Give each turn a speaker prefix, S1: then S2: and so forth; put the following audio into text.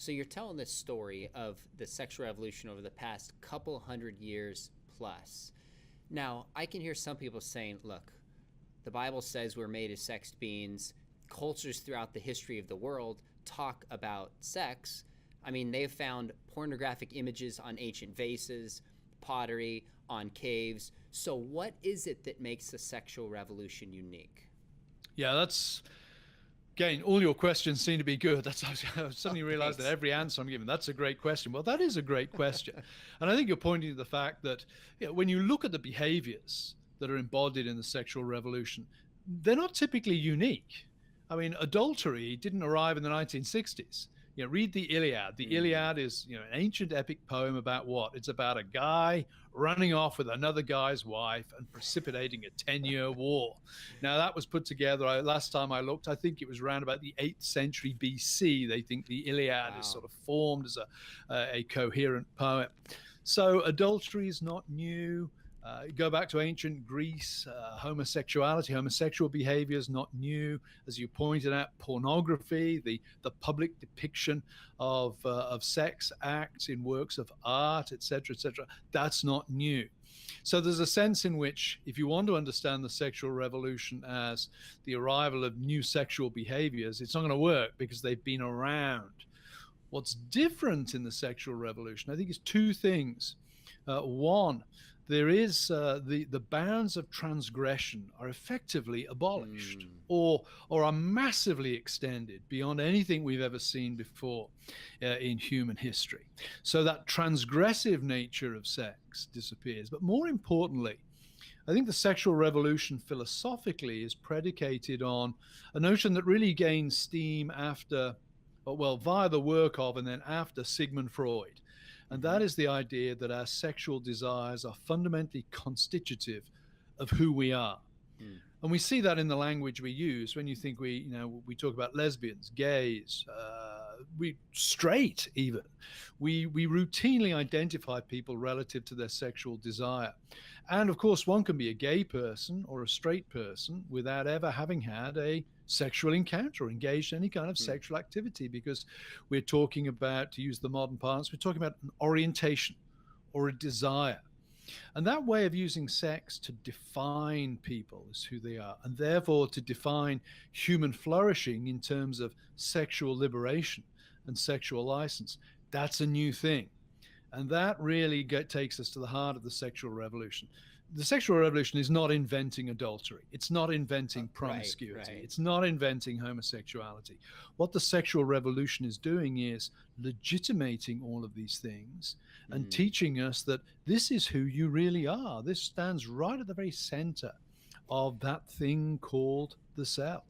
S1: So you're telling this story of the sexual revolution over the past couple hundred years plus. Now, I can hear some people saying, look, the Bible says we're made as sex beings. Cultures throughout the history of the world talk about sex. I mean, they've found pornographic images on ancient vases, pottery, on caves. So what is it that makes the sexual revolution unique?
S2: Yeah, that's again, all your questions seem to be good. That's I
S1: Oh,
S2: suddenly realized that
S1: thanks.
S2: every answer I'm giving, that's a great question. Well, that is a great question. And I think you're pointing to the fact that when you look at the behaviors that are embodied in the sexual revolution, they're not typically unique. I mean, adultery didn't arrive in the 1960s. Read the Iliad. The
S1: Mm.
S2: Iliad is, an ancient epic poem about what? It's about a guy running off with another guy's wife and precipitating a 10-year war. Now, that was put together, last time I looked, I think it was around about the 8th century BC. They think the Iliad is
S1: Wow.
S2: sort of formed as a coherent poem. So adultery is not new. Go back to ancient Greece, homosexuality, homosexual behavior is not new. As you pointed out, pornography, the public depiction of sex acts in works of art, etc., that's not new. So there's a sense in which, if you want to understand the sexual revolution as the arrival of new sexual behaviors, it's not going to work because they've been around. What's different in the sexual revolution, I think, is two things. One, there is the bounds of transgression are effectively abolished,
S1: Mm.
S2: or are massively extended beyond anything we've ever seen before in human history. So that transgressive nature of sex disappears. But more importantly, I think the sexual revolution philosophically is predicated on a notion that really gained steam after, well, via the work of and then after Sigmund Freud. And
S1: Mm-hmm.
S2: that is the idea that our sexual desires are fundamentally constitutive of who we are.
S1: Mm.
S2: And we see that in the language we use when you think we talk about lesbians, gays, we straight even. We routinely identify people relative to their sexual desire. And of course, one can be a gay person or a straight person without ever having had a sexual encounter or engaged in any kind of
S1: Mm.
S2: sexual activity, because we're talking about, to use the modern parlance, we're talking about an orientation or a desire. And that way of using sex to define people as who they are, and therefore to define human flourishing in terms of sexual liberation and sexual license, that's a new thing. And that really takes us to the heart of the sexual revolution. The sexual revolution is not inventing adultery. It's not inventing
S1: Right,
S2: promiscuity.
S1: right.
S2: It's not inventing homosexuality. What the sexual revolution is doing is legitimating all of these things and
S1: Mm.
S2: teaching us that this is who you really are. This stands right at the very center of that thing called the self.